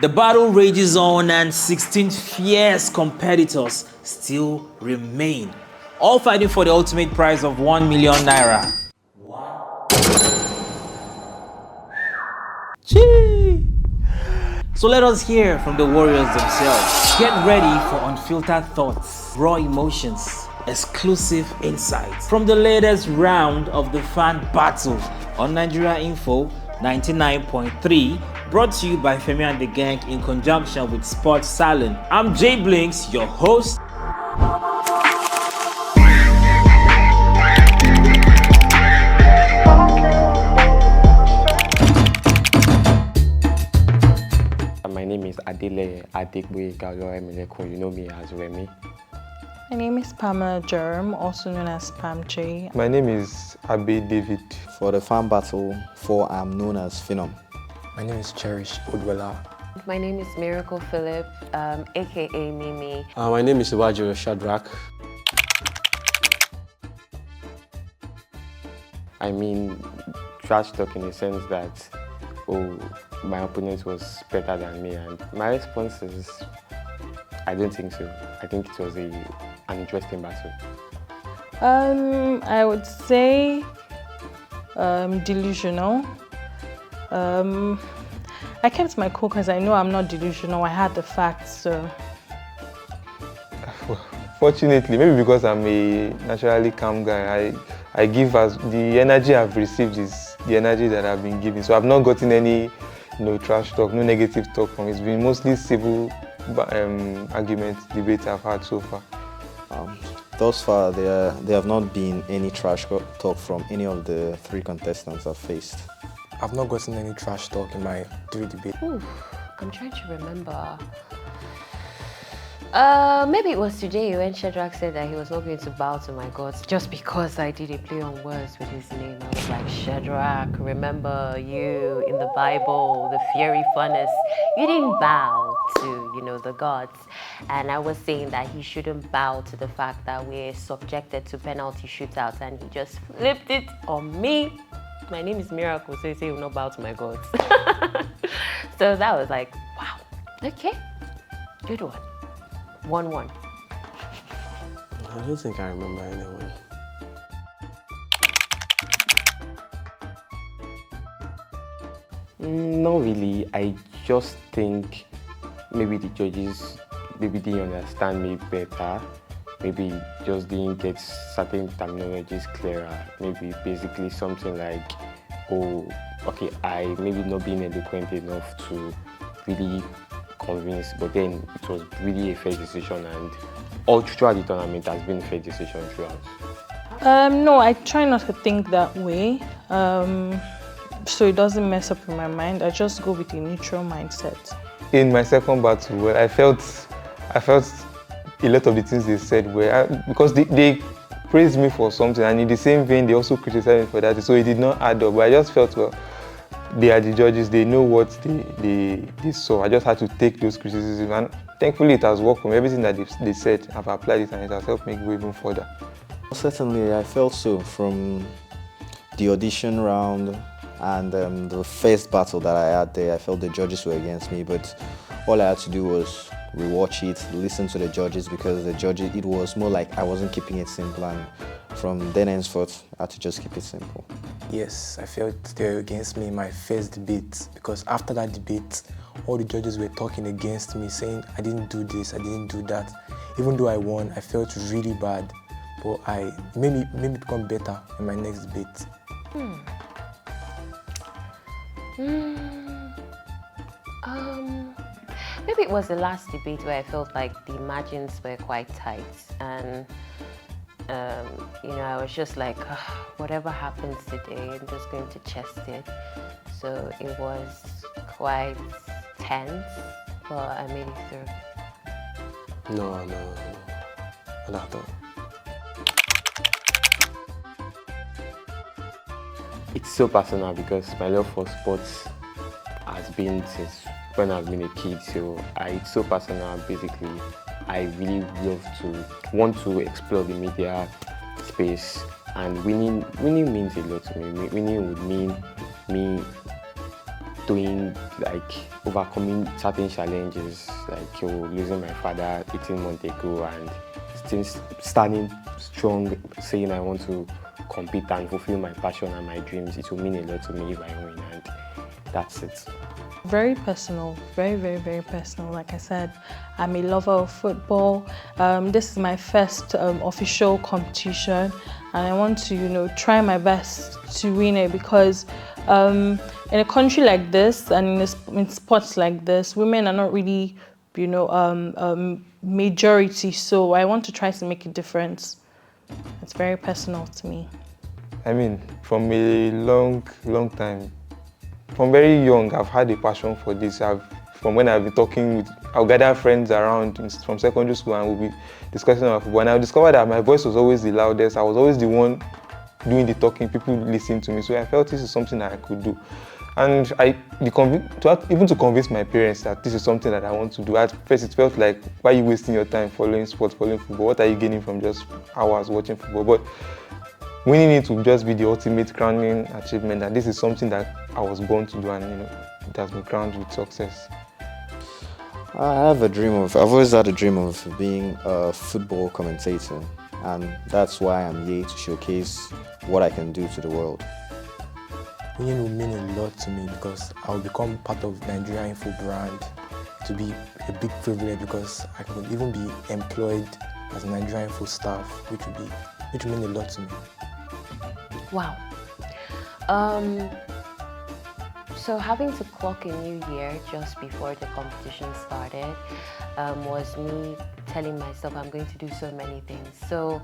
The battle rages on and 16 fierce competitors still remain, all fighting for the ultimate prize of 1 million naira. Gee. So let us hear from the warriors themselves. Get ready for unfiltered thoughts, raw emotions, exclusive insights from the latest round of the fan battle on Nigeria Info 99.3, brought to you by Femi and the Gang in conjunction with Sports Salon. I'm Jay Blinks, your host. My name is Adele Adekwe Galo Emileko. You know me as Remy. My name is Pamela Jerem, also known as Pam J. My name is Abe David. For the fan battle 4, I'm known as Phenom. My name is Cherish Odwela. My name is Miracle Philip, aka Mimi. My name is Iwajo Shadrach. I mean, trash talk in the sense that, my opponent was better than me, and my response is, I don't think so. I think it was an interesting battle. I would say delusional. I kept my cool because I know I'm not delusional. I had the facts, so. Fortunately, maybe because I'm a naturally calm guy, I give as the energy I've received is the energy that I've been given. So I've not gotten any trash talk, no negative talk from it. It's been mostly civil arguments, debates I've had so far. Thus far, there have not been any trash talk from any of the 3 contestants I've faced. I've not gotten any trash talk in my 3 debates. I'm trying to remember. Maybe it was today when Shadrach said that he was not going to bow to my gods just because I did a play on words with his name. I was like, Shadrach, remember you in the Bible, the fiery furnace. You didn't bow to, the gods. And I was saying that he shouldn't bow to the fact that we're subjected to penalty shootouts, and he just flipped it on me. My name is Miracle, so he said he will not bow to my gods. So that was like, wow, okay, good one. 1-1. I don't think I remember anyone. Not really. I just think maybe the judges didn't understand me better. Maybe just didn't get certain terminologies clearer. Maybe basically something like, I maybe not being eloquent enough to really convince, but then it was really a fair decision, and all throughout the tournament has been a fair decision throughout. No, I try not to think that way, so it doesn't mess up in my mind. I just go with a neutral mindset. In my second battle, I felt a lot of the things they said were because they praised me for something, and in the same vein they also criticized me for that, so it did not add up. But I just felt, well, they are the judges, they know what they saw. I just had to take those criticisms, and thankfully it has worked for me. Everything that they said, I've applied it, and it has helped me go even further. Certainly, I felt so from the audition round and the first battle that I had there. I felt the judges were against me, but all I had to do was rewatch it, listen to the judges, because the judges, it was more like I wasn't keeping it simple, and from then henceforth, I had to just keep it simple. Yes, I felt they were against me in my first debate, because after that debate, all the judges were talking against me, saying I didn't do this, I didn't do that. Even though I won, I felt really bad, but I made me become better in my next debate. Maybe it was the last debate where I felt like the margins were quite tight, and I was just like, whatever happens today, I'm just going to chest it. So it was quite tense, but I made it through. No, not at all. It's so personal because my love for sports has been since when I've been a kid, so it's so personal. Basically, I really want to explore the media space, and winning means a lot to me. Winning would mean me doing, like, overcoming certain challenges, like losing my father 18 months ago and still standing strong, saying I want to compete and fulfill my passion and my dreams. It will mean a lot to me if I win, and that's it. Very personal, very, very, very personal. Like I said, I'm a lover of football. This is my first official competition, and I want to, try my best to win it because in a country like this and in sports like this, women are not really, majority. So I want to try to make a difference. It's very personal to me. I mean, from a long time, from very young, I've had a passion for this. From when I've been talking I'll gather friends around from secondary school and we'll be discussing about football. And I discovered that my voice was always the loudest. I was always the one doing the talking. People listened to me. So I felt this is something that I could do. And even to convince my parents that this is something that I want to do. At first, it felt like, why are you wasting your time following sports, following football? What are you gaining from just hours watching football? But winning it would just be the ultimate crowning achievement, and this is something that I was born to do, and it has been crowned with success. I've always had a dream of being a football commentator, and that's why I'm here to showcase what I can do to the world. Winning will mean a lot to me because I will become part of Nigeria Info brand. To be a big privilege because I could even be employed as Nigeria Info staff, which will mean a lot to me. Wow. So having to clock a new year just before the competition started was me telling myself I'm going to do so many things. So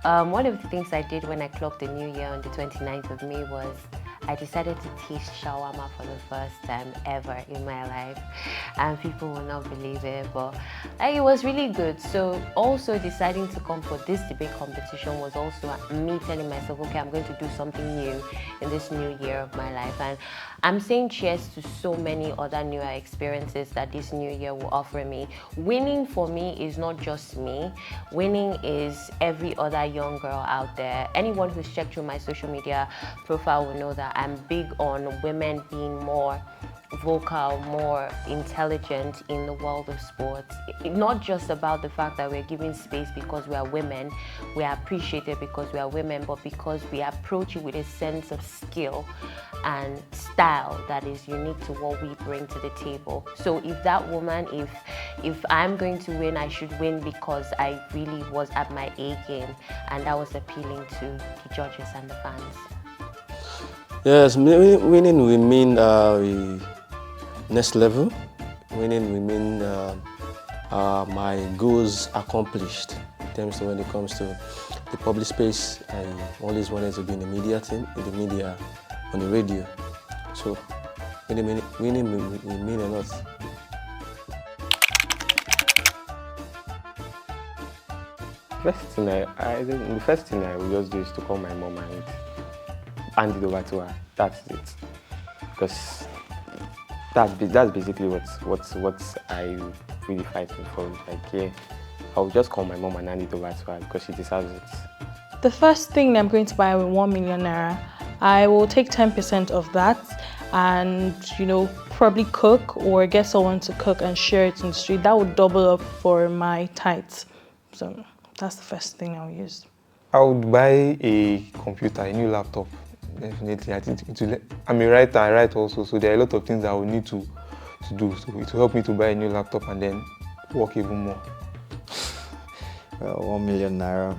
one of the things I did when I clocked the new year on the 29th of May was I decided to taste shawarma for the first time ever in my life, and people will not believe it, but it was really good. So also deciding to come for this debate competition was also me telling myself, okay, I'm going to do something new in this new year of my life, and I'm saying cheers to so many other newer experiences that this new year will offer me. Winning for me is not just me. Winning is every other young girl out there. Anyone who's checked through my social media profile will know that I'm big on women being more vocal, more intelligent in the world of sports. Not just about the fact that we're given space because we are women, we are appreciated because we are women, but because we approach it with a sense of skill and style that is unique to what we bring to the table. So if that woman, if I'm going to win, I should win because I really was at my A game, and that was appealing to the judges and the fans. Yes, winning will mean next level. Winning will mean my goals accomplished. In terms of when it comes to the public space, I always wanted to be in the media, on the radio. So winning will mean a lot. The first thing I will just do is to call my mom and hand it over to her. That's it. Because that's basically what I really fighting for. Like, yeah, I'll just call my mom and hand it over to her because she deserves it. The first thing I'm going to buy with 1 million naira, I will take 10% of that and, probably cook or get someone to cook and share it in the street. That would double up for my tithes. So that's the first thing I'll use. I would buy a computer, a new laptop. Definitely. I think I'm a writer, I write also, so there are a lot of things I will need to do. So it will help me to buy a new laptop and then work even more. 1 million naira.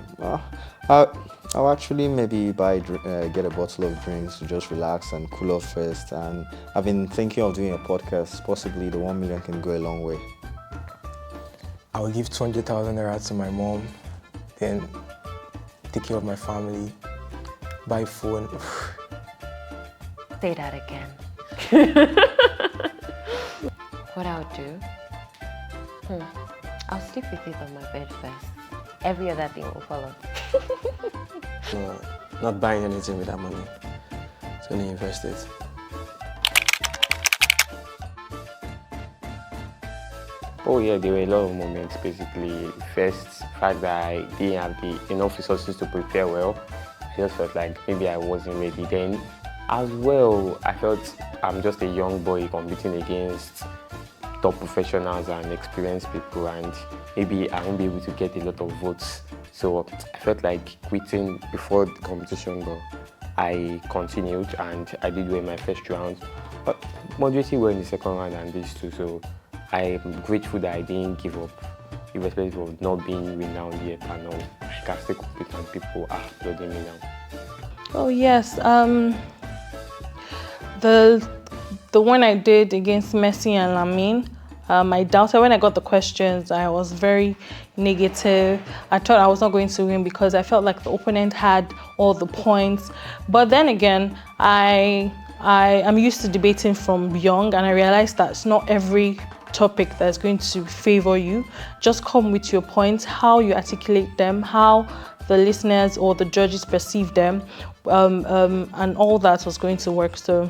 I'll actually maybe get a bottle of drinks to just relax and cool off first. And I've been thinking of doing a podcast. Possibly the 1 million can go a long way. I will give 200,000 naira to my mom, then take care of my family, buy phone. Say that again. What I would do? I'll sleep with it on my bed first. Every other thing will follow. No, not buying anything with that money. It's only invest it. Oh yeah, there were a lot of moments basically. First, the fact that I didn't have enough resources to prepare well. I just felt like maybe I wasn't ready. Then As well, I felt I'm just a young boy competing against top professionals and experienced people, and maybe I won't be able to get a lot of votes. So I felt like quitting before the competition, but I continued and I did well in my first round, but moderately well in the second round and these two. So I'm grateful that I didn't give up, irrespective of not being renowned yet and all. I can still compete and people are applauding me now. Oh yes, the one I did against Messi and Lamine, I doubted when I got the questions. I was very negative. I thought I was not going to win because I felt like the opponent had all the points. But then again, I am used to debating from young, and I realized that it's not every topic that's going to favor you. Just come with your points, how you articulate them, how the listeners or the judges perceive them, and all that was going to work. So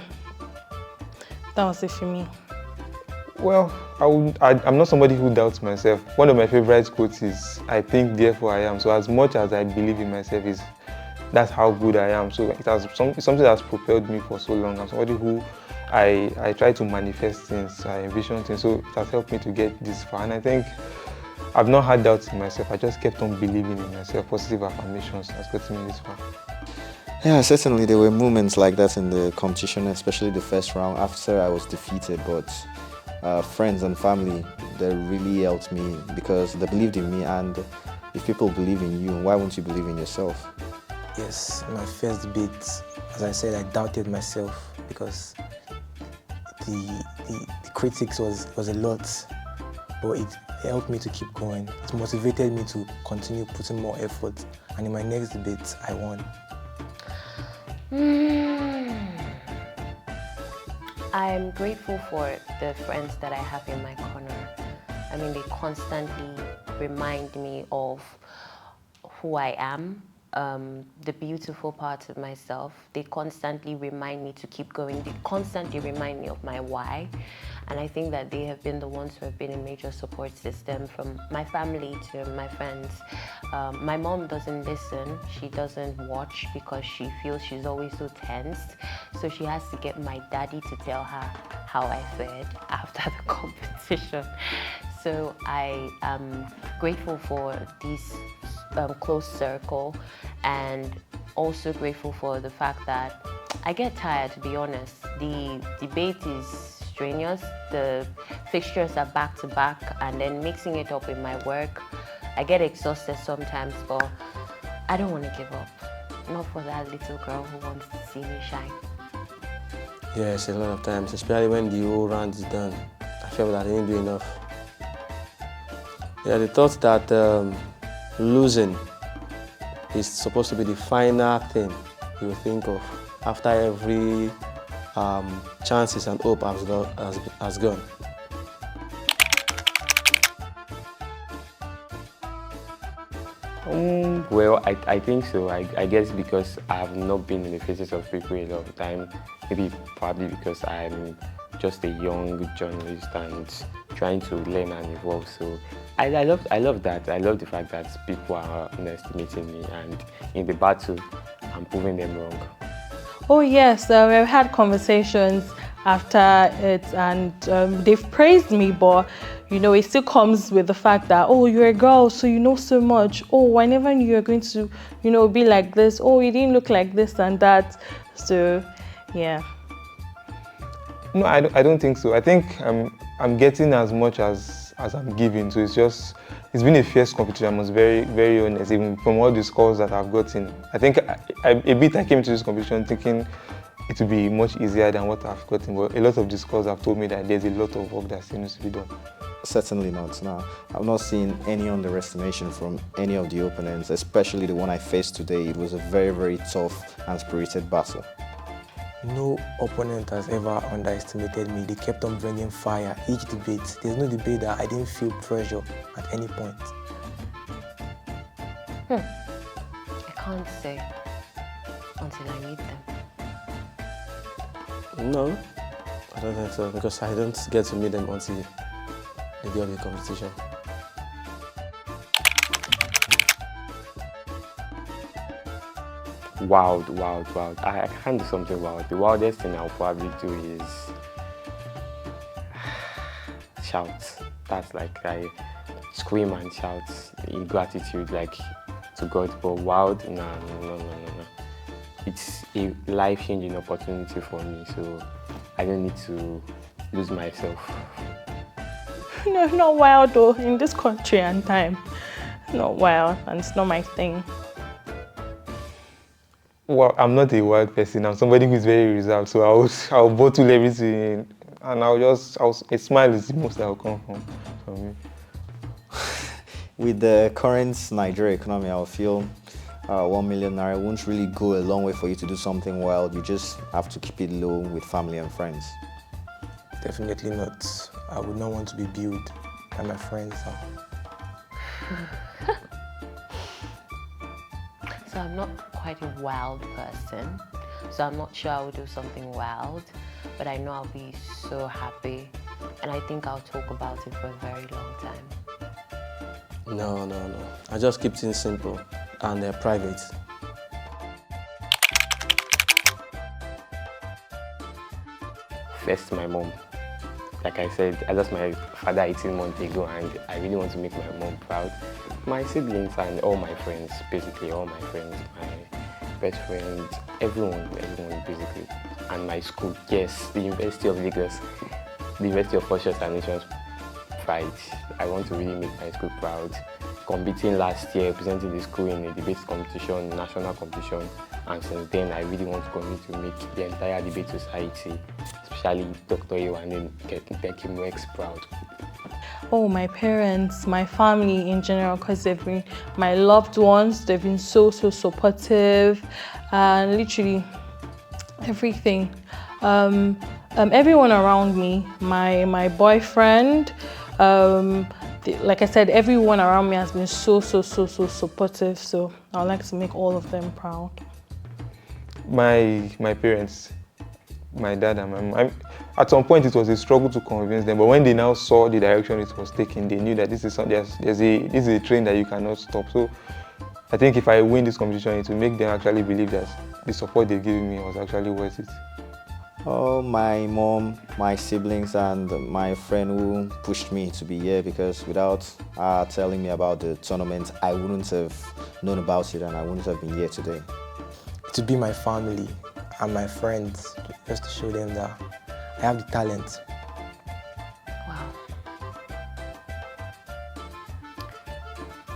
that was it for me. Well, I'm not somebody who doubts myself. One of my favorite quotes is, "I think, therefore I am." So as much as I believe in myself, that's how good I am. So it's something that's propelled me for so long. I'm somebody who I try to manifest things, I envision things. So it has helped me to get this far. And I think I've not had doubts in myself. I just kept on believing in myself. Positive affirmations has gotten me this far. Yeah, certainly there were moments like that in the competition, especially the first round after I was defeated, but friends and family, they really helped me because they believed in me, and if people believe in you, why won't you believe in yourself? Yes, my first debate, as I said, I doubted myself because the critics was a lot, but it helped me to keep going. It motivated me to continue putting more effort, and in my next debate, I won. I'm grateful for the friends that I have in my corner. I mean, they constantly remind me of who I am, the beautiful parts of myself. They constantly remind me to keep going. They constantly remind me of my why. And I think that they have been the ones who have been a major support system, from my family to my friends. My mom doesn't listen. She doesn't watch because she feels she's always so tensed. So she has to get my daddy to tell her how I fared after the competition. So I am grateful for this close circle, and also grateful for the fact that I get tired, to be honest. The debate is strenuous. The fixtures are back to back, and then mixing it up with my work, I get exhausted sometimes, but I don't want to give up. Not for that little girl who wants to see me shine. Yes, a lot of times, especially when the whole round is done. I feel that I didn't do enough. Yeah, the thought that losing is supposed to be the final thing you think of after every chances and hope has gone. Well, I think so. I guess because I've not been in the faces of people a lot of time, maybe probably because I'm just a young journalist and trying to learn and evolve. So I love that. I love the fact that people are underestimating me, and in the battle, I'm proving them wrong. Oh yes, we've had conversations after it, and they've praised me, but you know, it still comes with the fact that, oh, you're a girl, so you know so much. Oh, I never knew you were going to, you know, be like this. Oh, you didn't look like this and that. So, yeah. No, I don't think so. I think I'm getting as much as I'm giving. So it's been a fierce competition. I must be very, very honest. Even from all the scores that I've gotten, I think I came into this competition thinking it would be much easier than what I've gotten. But a lot of the scores have told me that there's a lot of work that still needs to be done. Certainly not. No, I've not seen any underestimation from any of the opponents, especially the one I faced today. It was a very, very tough and spirited battle. No opponent has ever underestimated me. They kept on bringing fire each debate. There's no debate that I didn't feel pressure at any point. I can't say until I meet them. No, I don't think so, because I don't get to meet them until the day of the competition. wild. I can't do something wild. The wildest thing I'll probably do is shout. That's like I scream and shout in gratitude, like to God. But wild, no. It's a life-changing opportunity for me, so I don't need to lose myself. No, not wild though. In this country and time, not wild, and it's not my thing. Well, I'm not a wild person. I'm somebody who's very reserved, so I'll bottle everything, and a smile is the most that will come from me. With the current Nigeria economy, I feel 1 million naira won't really go a long way for you to do something wild. You just have to keep it low with family and friends. Definitely not. I would not want to be billed by my friends. So I'm not quite a wild person, so I'm not sure I will do something wild, but I know I'll be so happy, and I think I'll talk about it for a very long time. No. I just keep things simple and private. First, my mom. Like I said, I lost my father 18 months ago, and I really want to make my mom proud. My siblings and all my friends, basically all my friends, my best friends, everyone basically. And my school, yes, the University of Lagos, the University of Culture and Nations Pride. I want to really make my school proud. Competing last year, presenting the school in a debate competition, national competition, and since then I really want to continue to make the entire debate society, especially Dr. Iwane Becky proud. Oh, my parents, my family in general, because they've been my loved ones. They've been so supportive, and literally everything. Everyone around me, my boyfriend. Like I said, everyone around me has been so supportive. So I would like to make all of them proud. My parents, my dad and my mom. At some point, it was a struggle to convince them, but when they now saw the direction it was taking, they knew that this is a train that you cannot stop. So I think if I win this competition, it will make them actually believe that the support they've given me was actually worth it. Oh, my mom, my siblings, and my friend who pushed me to be here, because without her telling me about the tournament, I wouldn't have known about it and I wouldn't have been here today. To be my family and my friends, just to show them that I have the talent. Wow.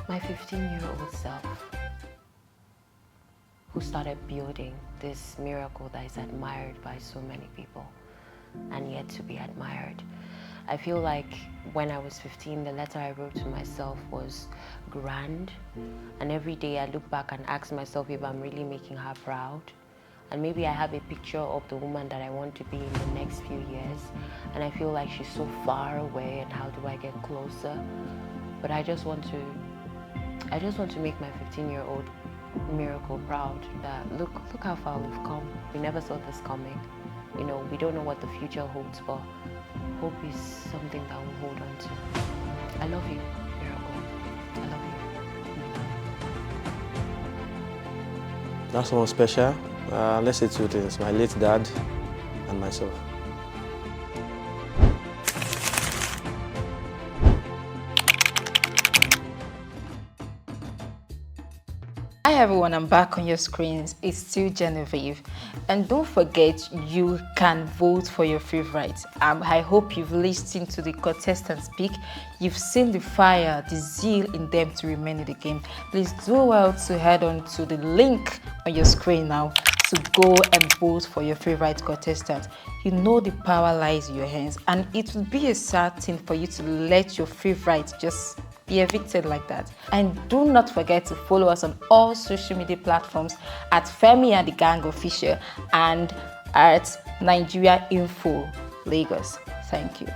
My 15-year-old self, who started building this miracle that is admired by so many people and yet to be admired. I feel like when I was 15, the letter I wrote to myself was grand, and every day I look back and ask myself if I'm really making her proud. And maybe I have a picture of the woman that I want to be in the next few years, and I feel like she's so far away, and how do I get closer? But I just want to make my 15-year-old miracle proud that look how far we've come. We never saw this coming. You know, we don't know what the future holds, but hope is something that we'll hold on to. I love you, Miracle. I love you. That's someone special. Let's say two things: my late dad and myself. Hi everyone, I'm back on your screens. It's still Genevieve, and don't forget you can vote for your favorite. I hope you've listened to the contestants speak. You've seen the fire, the zeal in them to remain in the game. Please do well to head on to the link on your screen now to go and vote for your favorite contestant. You know the power lies in your hands, and it will be a sad thing for you to let your favorite just be evicted like that. And do not forget to follow us on all social media platforms at Femi and the Gang Official and at Nigeria Info Lagos. Thank you.